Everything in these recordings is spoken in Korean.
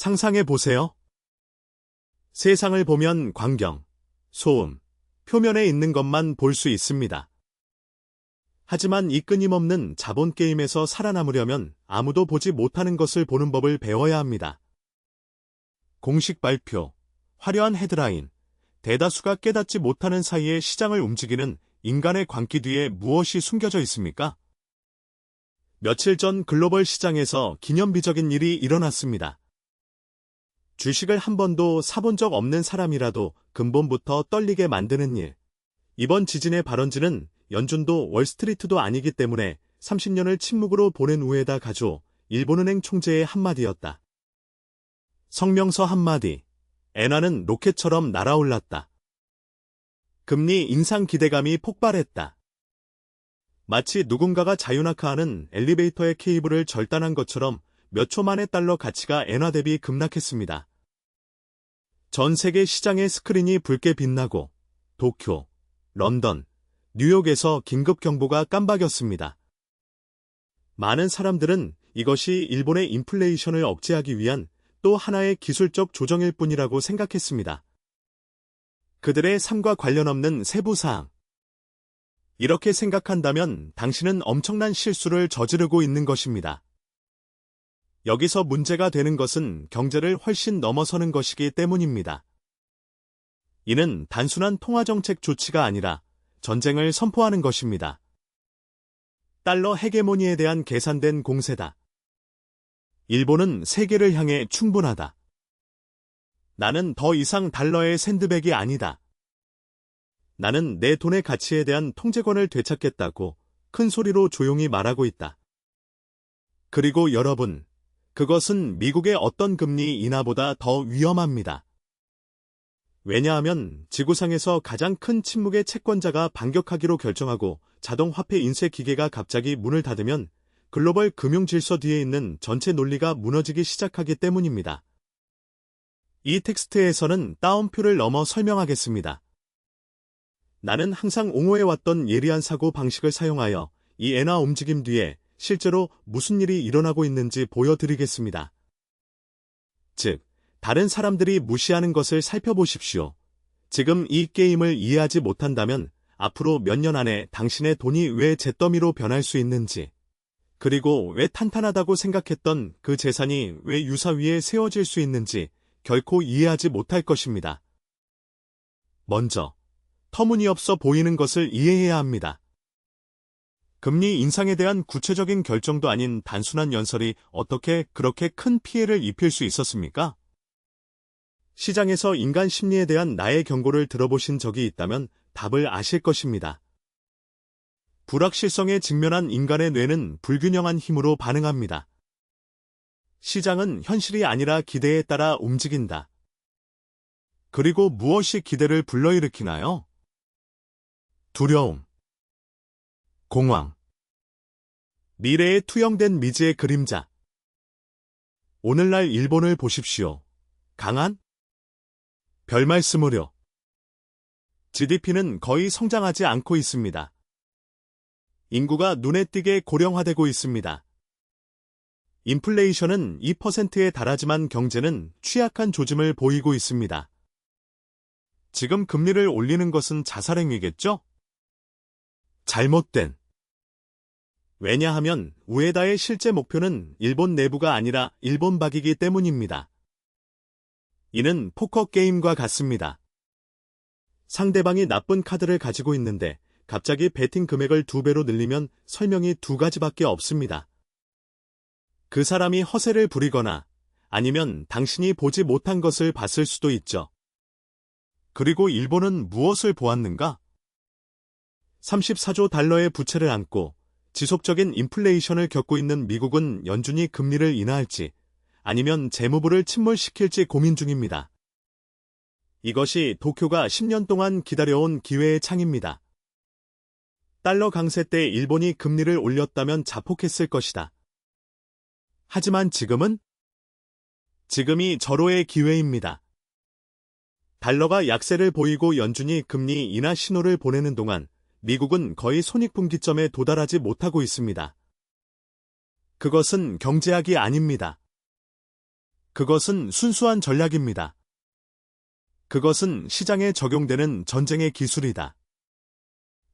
상상해 보세요. 세상을 보면 광경, 소음, 표면에 있는 것만 볼 수 있습니다. 하지만 이 끊임없는 자본 게임에서 살아남으려면 아무도 보지 못하는 것을 보는 법을 배워야 합니다. 공식 발표, 화려한 헤드라인, 대다수가 깨닫지 못하는 사이에 시장을 움직이는 인간의 광기 뒤에 무엇이 숨겨져 있습니까? 며칠 전 글로벌 시장에서 기념비적인 일이 일어났습니다. 주식을 한 번도 사본 적 없는 사람이라도 근본부터 떨리게 만드는 일. 이번 지진의 발원지는 연준도 월스트리트도 아니기 때문에 30년을 침묵으로 보낸 우에다 가조, 일본은행 총재의 한마디였다. 성명서 한마디. 엔화는 로켓처럼 날아올랐다. 금리 인상 기대감이 폭발했다. 마치 누군가가 자유낙하하는 엘리베이터의 케이블을 절단한 것처럼 몇 초 만에 달러 가치가 엔화 대비 급락했습니다. 전 세계 시장의 스크린이 붉게 빛나고 도쿄, 런던, 뉴욕에서 긴급경보가 깜박였습니다. 많은 사람들은 이것이 일본의 인플레이션을 억제하기 위한 또 하나의 기술적 조정일 뿐이라고 생각했습니다. 그들의 삶과 관련 없는 세부사항. 이렇게 생각한다면 당신은 엄청난 실수를 저지르고 있는 것입니다. 여기서 문제가 되는 것은 경제를 훨씬 넘어서는 것이기 때문입니다. 이는 단순한 통화정책 조치가 아니라 전쟁을 선포하는 것입니다. 달러 헤게모니에 대한 계산된 공세다. 일본은 세계를 향해 충분하다. 나는 더 이상 달러의 샌드백이 아니다. 나는 내 돈의 가치에 대한 통제권을 되찾겠다고 큰 소리로 조용히 말하고 있다. 그리고 여러분, 그것은 미국의 어떤 금리 인하보다 더 위험합니다. 왜냐하면 지구상에서 가장 큰 침묵의 채권자가 반격하기로 결정하고 자동화폐 인쇄 기계가 갑자기 문을 닫으면 글로벌 금융 질서 뒤에 있는 전체 논리가 무너지기 시작하기 때문입니다. 이 텍스트에서는 따옴표를 넘어 설명하겠습니다. 나는 항상 옹호해왔던 예리한 사고 방식을 사용하여 이 엔화 움직임 뒤에 실제로 무슨 일이 일어나고 있는지 보여드리겠습니다. 즉, 다른 사람들이 무시하는 것을 살펴보십시오. 지금 이 게임을 이해하지 못한다면 앞으로 몇 년 안에 당신의 돈이 왜 잿더미로 변할 수 있는지, 그리고 왜 탄탄하다고 생각했던 그 재산이 왜 유사 위에 세워질 수 있는지 결코 이해하지 못할 것입니다. 먼저, 터무니없어 보이는 것을 이해해야 합니다. 금리 인상에 대한 구체적인 결정도 아닌 단순한 연설이 어떻게 그렇게 큰 피해를 입힐 수 있었습니까? 시장에서 인간 심리에 대한 나의 경고를 들어보신 적이 있다면 답을 아실 것입니다. 불확실성에 직면한 인간의 뇌는 불균형한 힘으로 반응합니다. 시장은 현실이 아니라 기대에 따라 움직인다. 그리고 무엇이 기대를 불러일으키나요? 두려움, 공황, 미래에 투영된 미지의 그림자. 오늘날 일본을 보십시오. 강한? 별말씀으로. GDP는 거의 성장하지 않고 있습니다. 인구가 눈에 띄게 고령화되고 있습니다. 인플레이션은 2%에 달하지만 경제는 취약한 조짐을 보이고 있습니다. 지금 금리를 올리는 것은 자살행위겠죠? 잘못된. 왜냐하면 우에다의 실제 목표는 일본 내부가 아니라 일본 박이기 때문입니다. 이는 포커 게임과 같습니다. 상대방이 나쁜 카드를 가지고 있는데 갑자기 베팅 금액을 2배로 늘리면 설명이 두 가지밖에 없습니다. 그 사람이 허세를 부리거나 아니면 당신이 보지 못한 것을 봤을 수도 있죠. 그리고 일본은 무엇을 보았는가? 34조 달러의 부채를 안고 지속적인 인플레이션을 겪고 있는 미국은 연준이 금리를 인하할지 아니면 재무부를 침몰시킬지 고민 중입니다. 이것이 도쿄가 10년 동안 기다려온 기회의 창입니다. 달러 강세 때 일본이 금리를 올렸다면 자폭했을 것이다. 하지만 지금은? 지금이 절호의 기회입니다. 달러가 약세를 보이고 연준이 금리 인하 신호를 보내는 동안 미국은 거의 손익분기점에 도달하지 못하고 있습니다. 그것은 경제학이 아닙니다. 그것은 순수한 전략입니다. 그것은 시장에 적용되는 전쟁의 기술이다.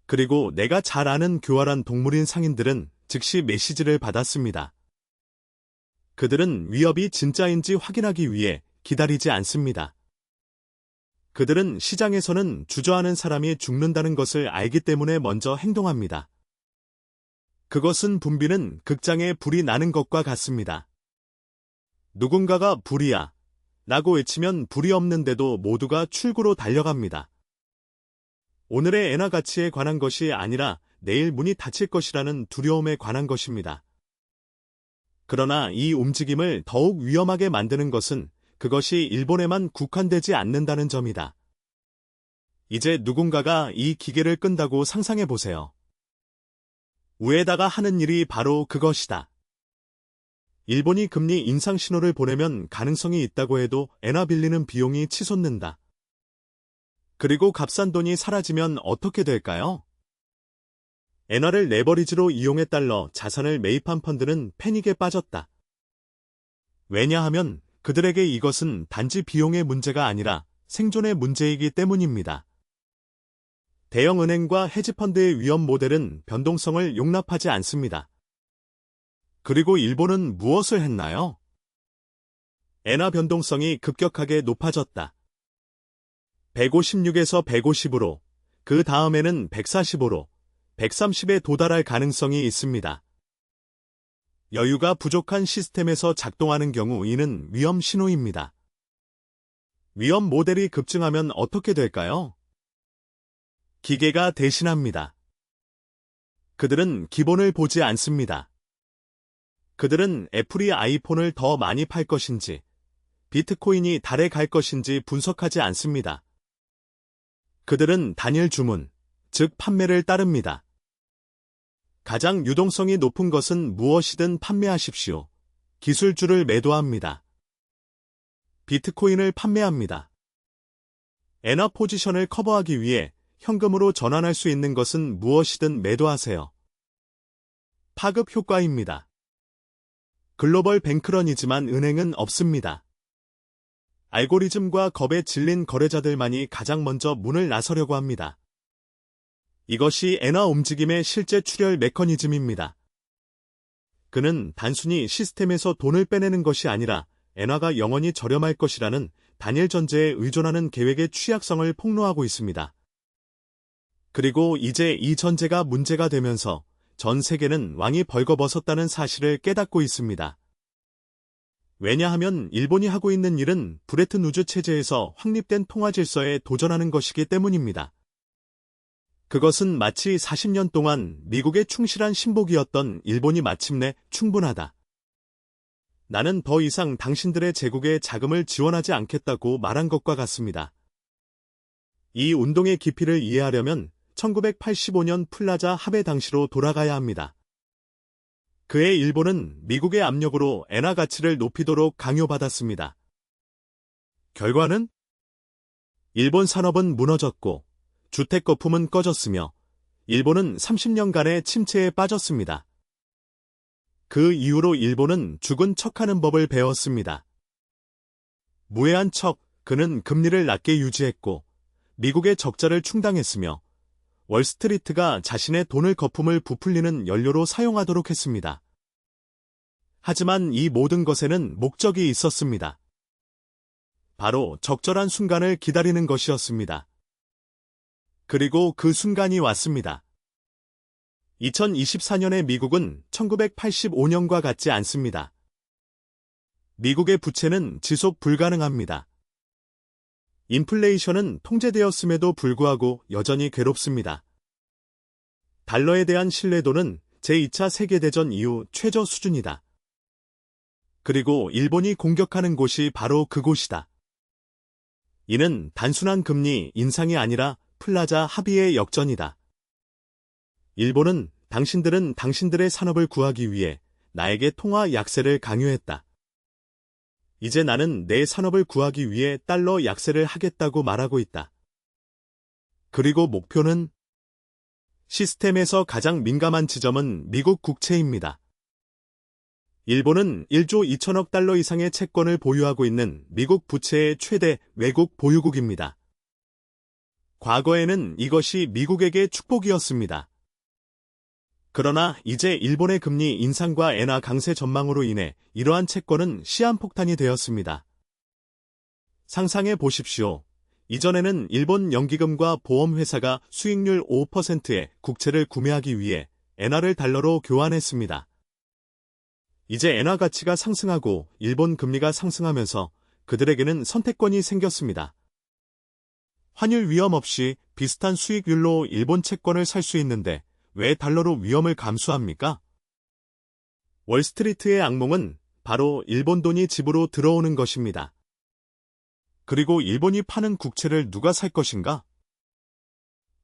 그리고 내가 잘 아는 교활한 동물인 상인들은 즉시 메시지를 받았습니다. 그들은 위협이 진짜인지 확인하기 위해 기다리지 않습니다. 그들은 시장에서는 주저하는 사람이 죽는다는 것을 알기 때문에 먼저 행동합니다. 그것은 붐비는 극장에 불이 나는 것과 같습니다. 누군가가 불이야 라고 외치면 불이 없는데도 모두가 출구로 달려갑니다. 오늘의 엔화 가치에 관한 것이 아니라 내일 문이 닫힐 것이라는 두려움에 관한 것입니다. 그러나 이 움직임을 더욱 위험하게 만드는 것은 그것이 일본에만 국한되지 않는다는 점이다. 이제 누군가가 이 기계를 끈다고 상상해 보세요. 위에다가 하는 일이 바로 그것이다. 일본이 금리 인상 신호를 보내면 가능성이 있다고 해도 엔화 빌리는 비용이 치솟는다. 그리고 값싼 돈이 사라지면 어떻게 될까요? 엔화를 레버리지로 이용해 달러 자산을 매입한 펀드는 패닉에 빠졌다. 왜냐하면 그들에게 이것은 단지 비용의 문제가 아니라 생존의 문제이기 때문입니다. 대형 은행과 헤지펀드의 위험 모델은 변동성을 용납하지 않습니다. 그리고 일본은 무엇을 했나요? 엔화 변동성이 급격하게 높아졌다. 156에서 150으로, 그 다음에는 145로, 130에 도달할 가능성이 있습니다. 여유가 부족한 시스템에서 작동하는 경우 이는 위험 신호입니다. 위험 모델이 급증하면 어떻게 될까요? 기계가 대신합니다. 그들은 기본을 보지 않습니다. 그들은 애플이 아이폰을 더 많이 팔 것인지, 비트코인이 달에 갈 것인지 분석하지 않습니다. 그들은 단일 주문, 즉 판매를 따릅니다. 가장 유동성이 높은 것은 무엇이든 판매하십시오. 기술주를 매도합니다. 비트코인을 판매합니다. 엔화 포지션을 커버하기 위해 현금으로 전환할 수 있는 것은 무엇이든 매도하세요. 파급 효과입니다. 글로벌 뱅크런이지만 은행은 없습니다. 알고리즘과 겁에 질린 거래자들만이 가장 먼저 문을 나서려고 합니다. 이것이 엔화 움직임의 실제 출혈 메커니즘입니다. 그는 단순히 시스템에서 돈을 빼내는 것이 아니라 엔화가 영원히 저렴할 것이라는 단일 전제에 의존하는 계획의 취약성을 폭로하고 있습니다. 그리고 이제 이 전제가 문제가 되면서 전 세계는 왕이 벌거벗었다는 사실을 깨닫고 있습니다. 왜냐하면 일본이 하고 있는 일은 브레튼 우즈 체제에서 확립된 통화 질서에 도전하는 것이기 때문입니다. 그것은 마치 40년 동안 미국에 충실한 신복이었던 일본이 마침내 충분하다. 나는 더 이상 당신들의 제국에 자금을 지원하지 않겠다고 말한 것과 같습니다. 이 운동의 깊이를 이해하려면 1985년 플라자 합의 당시로 돌아가야 합니다. 그해 일본은 미국의 압력으로 엔화 가치를 높이도록 강요받았습니다. 결과는? 일본 산업은 무너졌고 주택 거품은 꺼졌으며 일본은 30년간의 침체에 빠졌습니다. 그 이후로 일본은 죽은 척하는 법을 배웠습니다. 무해한 척, 그는 금리를 낮게 유지했고 미국의 적자를 충당했으며 월스트리트가 자신의 돈을 거품을 부풀리는 연료로 사용하도록 했습니다. 하지만 이 모든 것에는 목적이 있었습니다. 바로 적절한 순간을 기다리는 것이었습니다. 그리고 그 순간이 왔습니다. 2024년의 미국은 1985년과 같지 않습니다. 미국의 부채는 지속 불가능합니다. 인플레이션은 통제되었음에도 불구하고 여전히 괴롭습니다. 달러에 대한 신뢰도는 제2차 세계대전 이후 최저 수준이다. 그리고 일본이 공격하는 곳이 바로 그곳이다. 이는 단순한 금리 인상이 아니라 플라자 합의의 역전이다. 일본은 당신들은 당신들의 산업을 구하기 위해 나에게 통화 약세를 강요했다. 이제 나는 내 산업을 구하기 위해 달러 약세를 하겠다고 말하고 있다. 그리고 목표는? 시스템에서 가장 민감한 지점은 미국 국채입니다. 일본은 1조 2천억 달러 이상의 채권을 보유하고 있는 미국 부채의 최대 외국 보유국입니다. 과거에는 이것이 미국에게 축복이었습니다. 그러나 이제 일본의 금리 인상과 엔화 강세 전망으로 인해 이러한 채권은 시한폭탄이 되었습니다. 상상해 보십시오. 이전에는 일본 연기금과 보험회사가 수익률 5%의 국채를 구매하기 위해 엔화를 달러로 교환했습니다. 이제 엔화 가치가 상승하고 일본 금리가 상승하면서 그들에게는 선택권이 생겼습니다. 환율 위험 없이 비슷한 수익률로 일본 채권을 살 수 있는데 왜 달러로 위험을 감수합니까? 월스트리트의 악몽은 바로 일본 돈이 집으로 들어오는 것입니다. 그리고 일본이 파는 국채를 누가 살 것인가?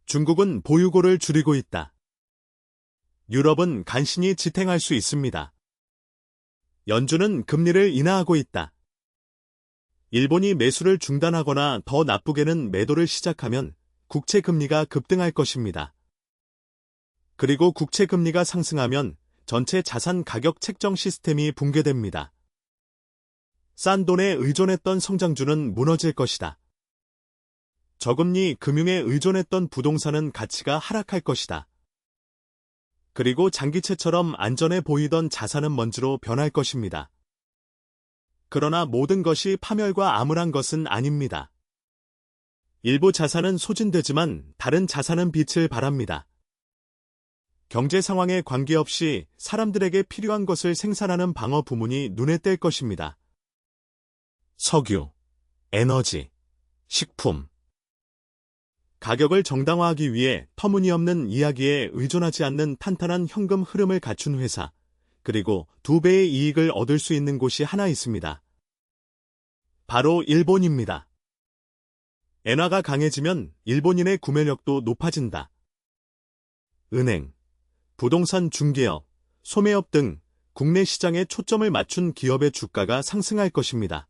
중국은 보유고를 줄이고 있다. 유럽은 간신히 지탱할 수 있습니다. 연준은 금리를 인하하고 있다. 일본이 매수를 중단하거나 더 나쁘게는 매도를 시작하면 국채 금리가 급등할 것입니다. 그리고 국채 금리가 상승하면 전체 자산 가격 책정 시스템이 붕괴됩니다. 싼 돈에 의존했던 성장주는 무너질 것이다. 저금리 금융에 의존했던 부동산은 가치가 하락할 것이다. 그리고 장기채처럼 안전해 보이던 자산은 먼지로 변할 것입니다. 그러나 모든 것이 파멸과 암울한 것은 아닙니다. 일부 자산은 소진되지만 다른 자산은 빛을 발합니다. 경제 상황에 관계없이 사람들에게 필요한 것을 생산하는 방어 부문이 눈에 띌 것입니다. 석유, 에너지, 식품. 가격을 정당화하기 위해 터무니없는 이야기에 의존하지 않는 탄탄한 현금 흐름을 갖춘 회사, 그리고 2배의 이익을 얻을 수 있는 곳이 하나 있습니다. 바로 일본입니다. 엔화가 강해지면 일본인의 구매력도 높아진다. 은행, 부동산 중개업, 소매업 등 국내 시장에 초점을 맞춘 기업의 주가가 상승할 것입니다.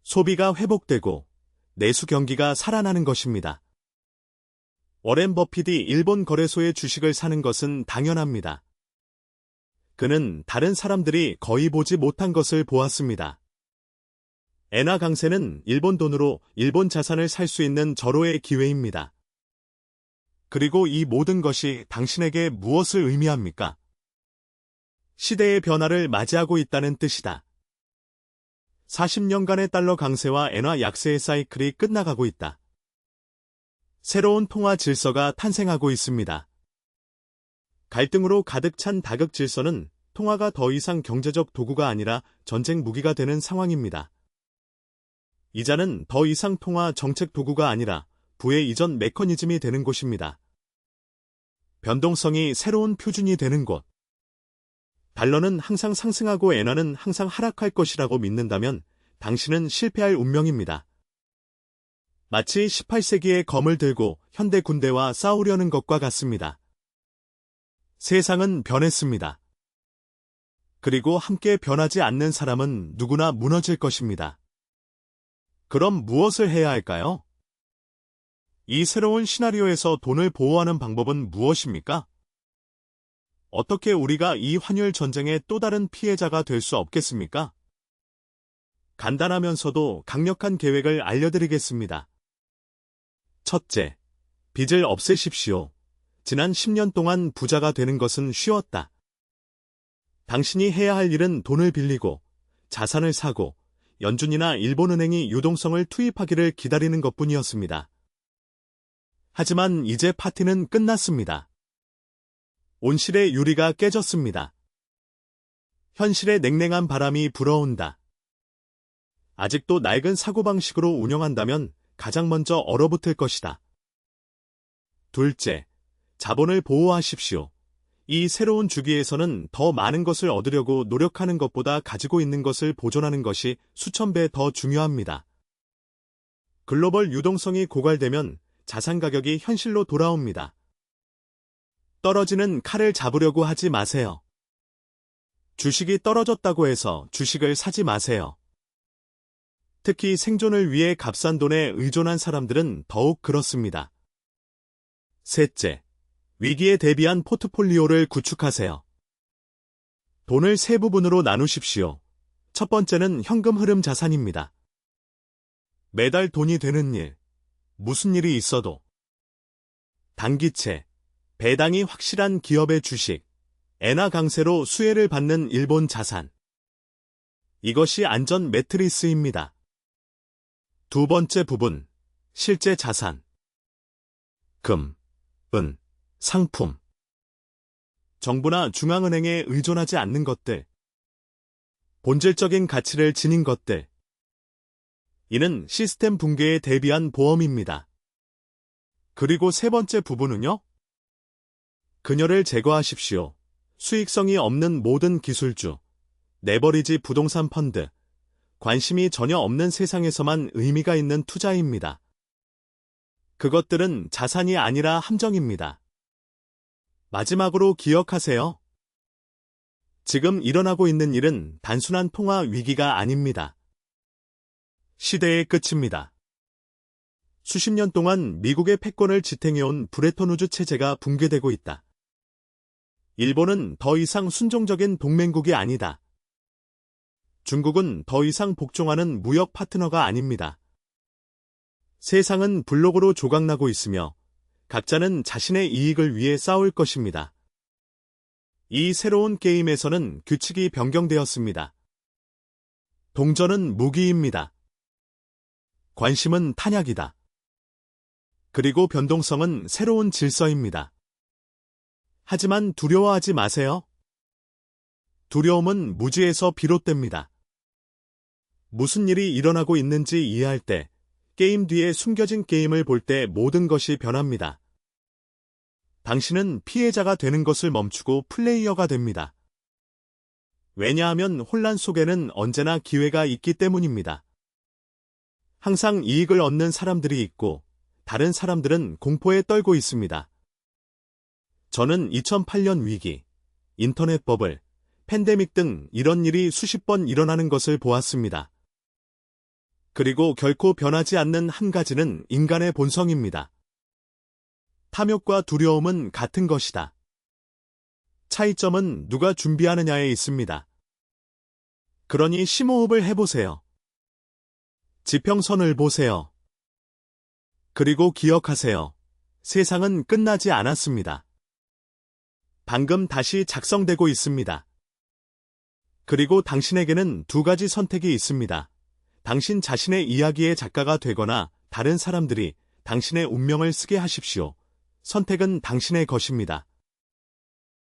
소비가 회복되고 내수 경기가 살아나는 것입니다. 워렌 버핏이 일본 거래소의 주식을 사는 것은 당연합니다. 그는 다른 사람들이 거의 보지 못한 것을 보았습니다. 엔화 강세는 일본 돈으로 일본 자산을 살 수 있는 절호의 기회입니다. 그리고 이 모든 것이 당신에게 무엇을 의미합니까? 시대의 변화를 맞이하고 있다는 뜻이다. 40년간의 달러 강세와 엔화 약세의 사이클이 끝나가고 있다. 새로운 통화 질서가 탄생하고 있습니다. 갈등으로 가득 찬 다극 질서는 통화가 더 이상 경제적 도구가 아니라 전쟁 무기가 되는 상황입니다. 이자는 더 이상 통화 정책 도구가 아니라 부의 이전 메커니즘이 되는 곳입니다. 변동성이 새로운 표준이 되는 곳. 달러는 항상 상승하고 엔화는 항상 하락할 것이라고 믿는다면 당신은 실패할 운명입니다. 마치 18세기의 검을 들고 현대 군대와 싸우려는 것과 같습니다. 세상은 변했습니다. 그리고 함께 변하지 않는 사람은 누구나 무너질 것입니다. 그럼 무엇을 해야 할까요? 이 새로운 시나리오에서 돈을 보호하는 방법은 무엇입니까? 어떻게 우리가 이 환율 전쟁의 또 다른 피해자가 될 수 없겠습니까? 간단하면서도 강력한 계획을 알려드리겠습니다. 첫째, 빚을 없애십시오. 지난 10년 동안 부자가 되는 것은 쉬웠다. 당신이 해야 할 일은 돈을 빌리고 자산을 사고 연준이나 일본은행이 유동성을 투입하기를 기다리는 것뿐이었습니다. 하지만 이제 파티는 끝났습니다. 온실의 유리가 깨졌습니다. 현실의 냉랭한 바람이 불어온다. 아직도 낡은 사고방식으로 운영한다면 가장 먼저 얼어붙을 것이다. 둘째, 자본을 보호하십시오. 이 새로운 주기에서는 더 많은 것을 얻으려고 노력하는 것보다 가지고 있는 것을 보존하는 것이 수천 배 더 중요합니다. 글로벌 유동성이 고갈되면 자산 가격이 현실로 돌아옵니다. 떨어지는 칼을 잡으려고 하지 마세요. 주식이 떨어졌다고 해서 주식을 사지 마세요. 특히 생존을 위해 값싼 돈에 의존한 사람들은 더욱 그렇습니다. 셋째, 위기에 대비한 포트폴리오를 구축하세요. 돈을 세 부분으로 나누십시오. 첫 번째는 현금 흐름 자산입니다. 매달 돈이 되는 일, 무슨 일이 있어도 단기채, 배당이 확실한 기업의 주식, 엔화 강세로 수혜를 받는 일본 자산. 이것이 안전 매트리스입니다. 두 번째 부분, 실제 자산. 금, 은, 상품. 정부나 중앙은행에 의존하지 않는 것들. 본질적인 가치를 지닌 것들. 이는 시스템 붕괴에 대비한 보험입니다. 그리고 세 번째 부분은요? 그녀를 제거하십시오. 수익성이 없는 모든 기술주, 레버리지 부동산 펀드, 관심이 전혀 없는 세상에서만 의미가 있는 투자입니다. 그것들은 자산이 아니라 함정입니다. 마지막으로 기억하세요. 지금 일어나고 있는 일은 단순한 통화 위기가 아닙니다. 시대의 끝입니다. 수십 년 동안 미국의 패권을 지탱해온 브레턴우즈 체제가 붕괴되고 있다. 일본은 더 이상 순종적인 동맹국이 아니다. 중국은 더 이상 복종하는 무역 파트너가 아닙니다. 세상은 블록으로 조각나고 있으며 각자는 자신의 이익을 위해 싸울 것입니다. 이 새로운 게임에서는 규칙이 변경되었습니다. 동전은 무기입니다. 관심은 탄약이다. 그리고 변동성은 새로운 질서입니다. 하지만 두려워하지 마세요. 두려움은 무지에서 비롯됩니다. 무슨 일이 일어나고 있는지 이해할 때, 게임 뒤에 숨겨진 게임을 볼 때 모든 것이 변합니다. 당신은 피해자가 되는 것을 멈추고 플레이어가 됩니다. 왜냐하면 혼란 속에는 언제나 기회가 있기 때문입니다. 항상 이익을 얻는 사람들이 있고, 다른 사람들은 공포에 떨고 있습니다. 저는 2008년 위기, 인터넷 버블, 팬데믹 등 이런 일이 수십 번 일어나는 것을 보았습니다. 그리고 결코 변하지 않는 한 가지는 인간의 본성입니다. 탐욕과 두려움은 같은 것이다. 차이점은 누가 준비하느냐에 있습니다. 그러니 심호흡을 해보세요. 지평선을 보세요. 그리고 기억하세요. 세상은 끝나지 않았습니다. 방금 다시 작성되고 있습니다. 그리고 당신에게는 두 가지 선택이 있습니다. 당신 자신의 이야기의 작가가 되거나 다른 사람들이 당신의 운명을 쓰게 하십시오. 선택은 당신의 것입니다.